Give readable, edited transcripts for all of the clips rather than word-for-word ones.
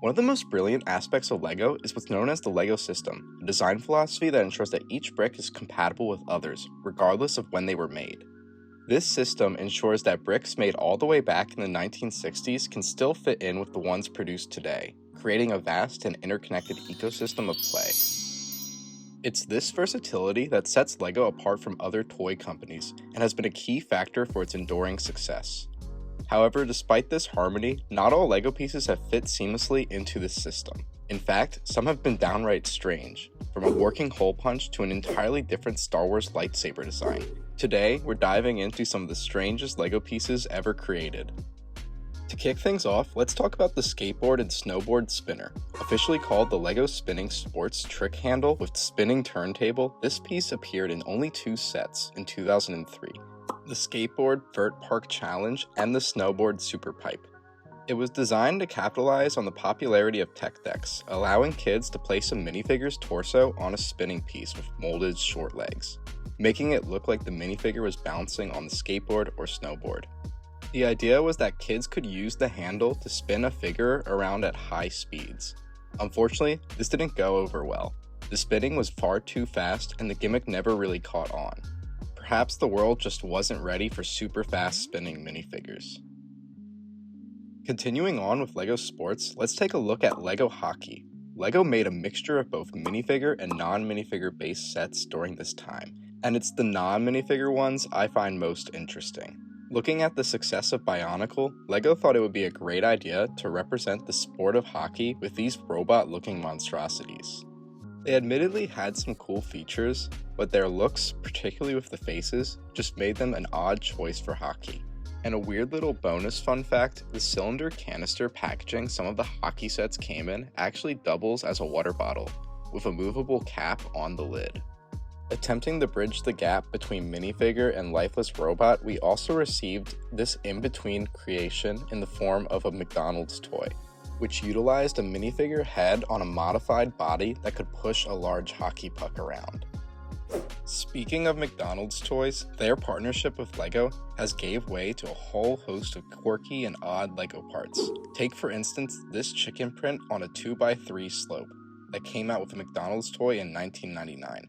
One of the most brilliant aspects of LEGO is what's known as the LEGO system, a design philosophy that ensures that each brick is compatible with others, regardless of when they were made. This system ensures that bricks made all the way back in the 1960s can still fit in with the ones produced today, creating a vast and interconnected ecosystem of play. It's this versatility that sets LEGO apart from other toy companies and has been a key factor for its enduring success. However, despite this harmony, not all LEGO pieces have fit seamlessly into this system. In fact, some have been downright strange, from a working hole punch to an entirely different Star Wars lightsaber design. Today, we're diving into some of the strangest LEGO pieces ever created. To kick things off, let's talk about the skateboard and snowboard spinner. Officially called the LEGO Spinning Sports Trick Handle with spinning turntable, this piece appeared in only 2 sets in 2003. The Skateboard Vert Park Challenge and the Snowboard Super Pipe. It was designed to capitalize on the popularity of tech decks, allowing kids to place a minifigure's torso on a spinning piece with molded short legs, making it look like the minifigure was bouncing on the skateboard or snowboard. The idea was that kids could use the handle to spin a figure around at high speeds. Unfortunately, this didn't go over well. The spinning was far too fast and the gimmick never really caught on. Perhaps the world just wasn't ready for super fast spinning minifigures. Continuing on with LEGO Sports, let's take a look at LEGO Hockey. LEGO made a mixture of both minifigure and non-minifigure based sets during this time, and it's the non-minifigure ones I find most interesting. Looking at the success of Bionicle, LEGO thought it would be a great idea to represent the sport of hockey with these robot-looking monstrosities. They admittedly had some cool features, but their looks, particularly with the faces, just made them an odd choice for hockey. And a weird little bonus fun fact, the cylinder canister packaging some of the hockey sets came in actually doubles as a water bottle, with a movable cap on the lid. Attempting to bridge the gap between minifigure and lifeless robot, we also received this in-between creation in the form of a McDonald's toy, which utilized a minifigure head on a modified body that could push a large hockey puck around. Speaking of McDonald's toys, their partnership with LEGO has gave way to a whole host of quirky and odd LEGO parts. Take for instance this chicken print on a 2x3 slope that came out with a McDonald's toy in 1999.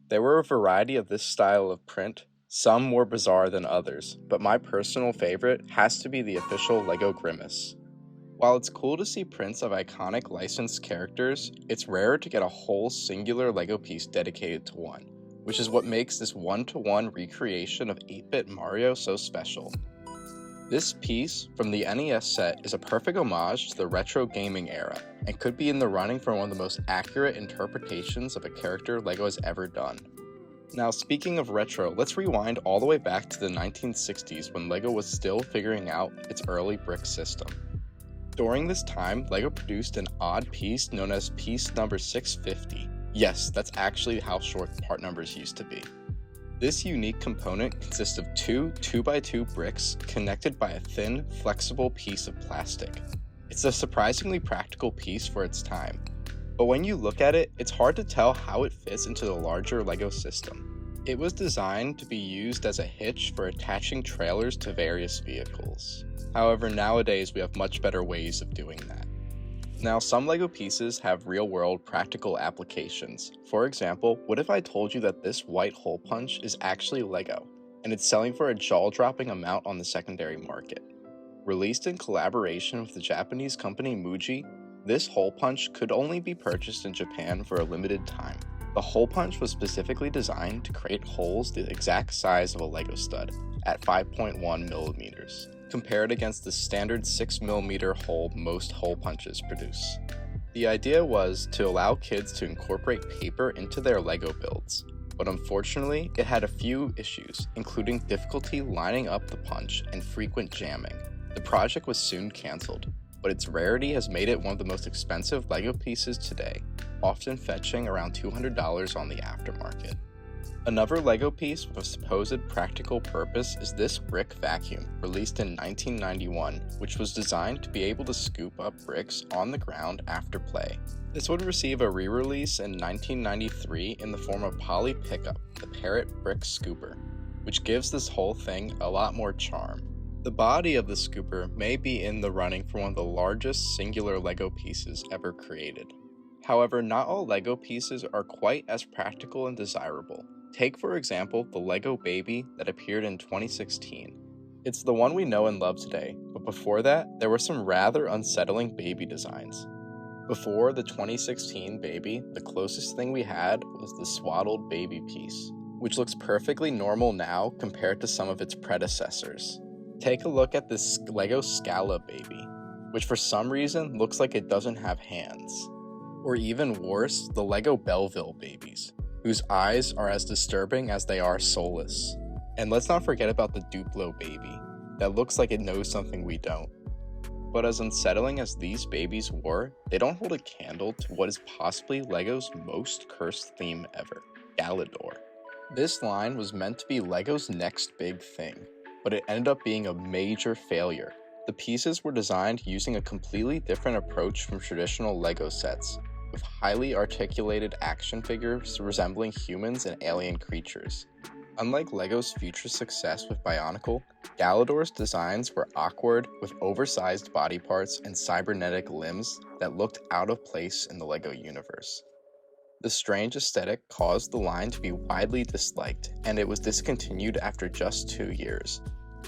There were a variety of this style of print, some more bizarre than others, but my personal favorite has to be the official LEGO Grimace. While it's cool to see prints of iconic licensed characters, it's rare to get a whole singular LEGO piece dedicated to one, which is what makes this one-to-one recreation of 8-bit Mario so special. This piece from the NES set is a perfect homage to the retro gaming era, and could be in the running for one of the most accurate interpretations of a character LEGO has ever done. Now, speaking of retro, let's rewind all the way back to the 1960s when LEGO was still figuring out its early brick system. During this time, LEGO produced an odd piece known as piece number 650. Yes, that's actually how short part numbers used to be. This unique component consists of 2 2x2 bricks connected by a thin, flexible piece of plastic. It's a surprisingly practical piece for its time, but when you look at it, it's hard to tell how it fits into the larger LEGO system. It was designed to be used as a hitch for attaching trailers to various vehicles. However, nowadays we have much better ways of doing that. Now, some LEGO pieces have real-world practical applications. For example, what if I told you that this white hole punch is actually LEGO, and it's selling for a jaw-dropping amount on the secondary market? Released in collaboration with the Japanese company Muji, this hole punch could only be purchased in Japan for a limited time. The hole punch was specifically designed to create holes the exact size of a LEGO stud, at 5.1 millimeters. Compared against the standard 6mm hole most hole punches produce. The idea was to allow kids to incorporate paper into their LEGO builds, but unfortunately it had a few issues, including difficulty lining up the punch and frequent jamming. The project was soon cancelled, but its rarity has made it one of the most expensive LEGO pieces today, often fetching around $200 on the aftermarket. Another LEGO piece with a supposed practical purpose is this brick vacuum, released in 1991, which was designed to be able to scoop up bricks on the ground after play. This would receive a re-release in 1993 in the form of Polly Pickup, the Parrot Brick Scooper, which gives this whole thing a lot more charm. The body of the scooper may be in the running for one of the largest singular LEGO pieces ever created. However, not all LEGO pieces are quite as practical and desirable. Take, for example, the LEGO Baby that appeared in 2016. It's the one we know and love today, but before that, there were some rather unsettling baby designs. Before the 2016 baby, the closest thing we had was the swaddled baby piece, which looks perfectly normal now compared to some of its predecessors. Take a look at this LEGO Scala baby, which for some reason looks like it doesn't have hands. Or even worse, the LEGO Belleville babies, whose eyes are as disturbing as they are soulless. And let's not forget about the Duplo baby, that looks like it knows something we don't. But as unsettling as these babies were, they don't hold a candle to what is possibly LEGO's most cursed theme ever, Galidor. This line was meant to be LEGO's next big thing, but it ended up being a major failure. The pieces were designed using a completely different approach from traditional LEGO sets, with highly articulated action figures resembling humans and alien creatures. Unlike LEGO's future success with Bionicle, Galidor's designs were awkward with oversized body parts and cybernetic limbs that looked out of place in the LEGO universe. The strange aesthetic caused the line to be widely disliked, and it was discontinued after just 2 years.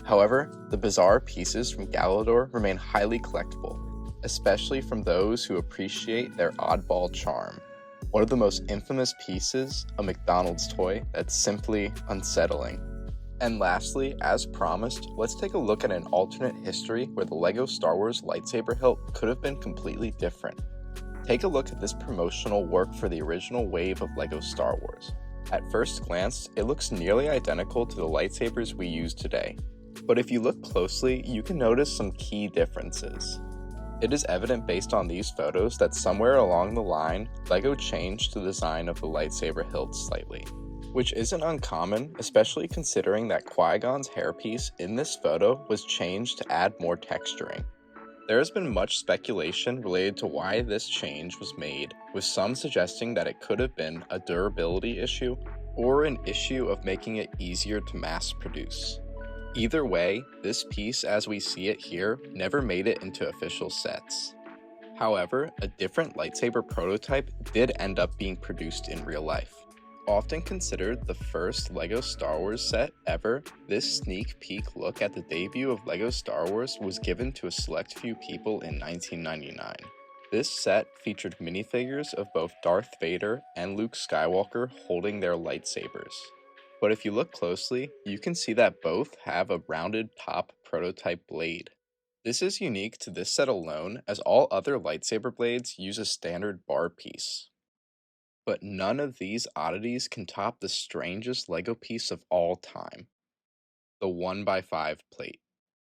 However, the bizarre pieces from Galidor remain highly collectible, especially from those who appreciate their oddball charm. One of the most infamous pieces, a McDonald's toy that's simply unsettling. And lastly, as promised, let's take a look at an alternate history where the LEGO Star Wars lightsaber hilt could have been completely different. Take a look at this promotional work for the original wave of LEGO Star Wars. At first glance, it looks nearly identical to the lightsabers we use today. But if you look closely, you can notice some key differences. It is evident based on these photos that somewhere along the line, LEGO changed the design of the lightsaber hilt slightly, which isn't uncommon, especially considering that Qui-Gon's hairpiece in this photo was changed to add more texturing. There has been much speculation related to why this change was made, with some suggesting that it could have been a durability issue or an issue of making it easier to mass produce. Either way, this piece as we see it here never made it into official sets. However, a different lightsaber prototype did end up being produced in real life. Often considered the first LEGO Star Wars set ever, this sneak peek look at the debut of LEGO Star Wars was given to a select few people in 1999. This set featured minifigures of both Darth Vader and Luke Skywalker holding their lightsabers. But if you look closely, you can see that both have a rounded top prototype blade. This is unique to this set alone, as all other lightsaber blades use a standard bar piece. But none of these oddities can top the strangest LEGO piece of all time, the 1x5 plate.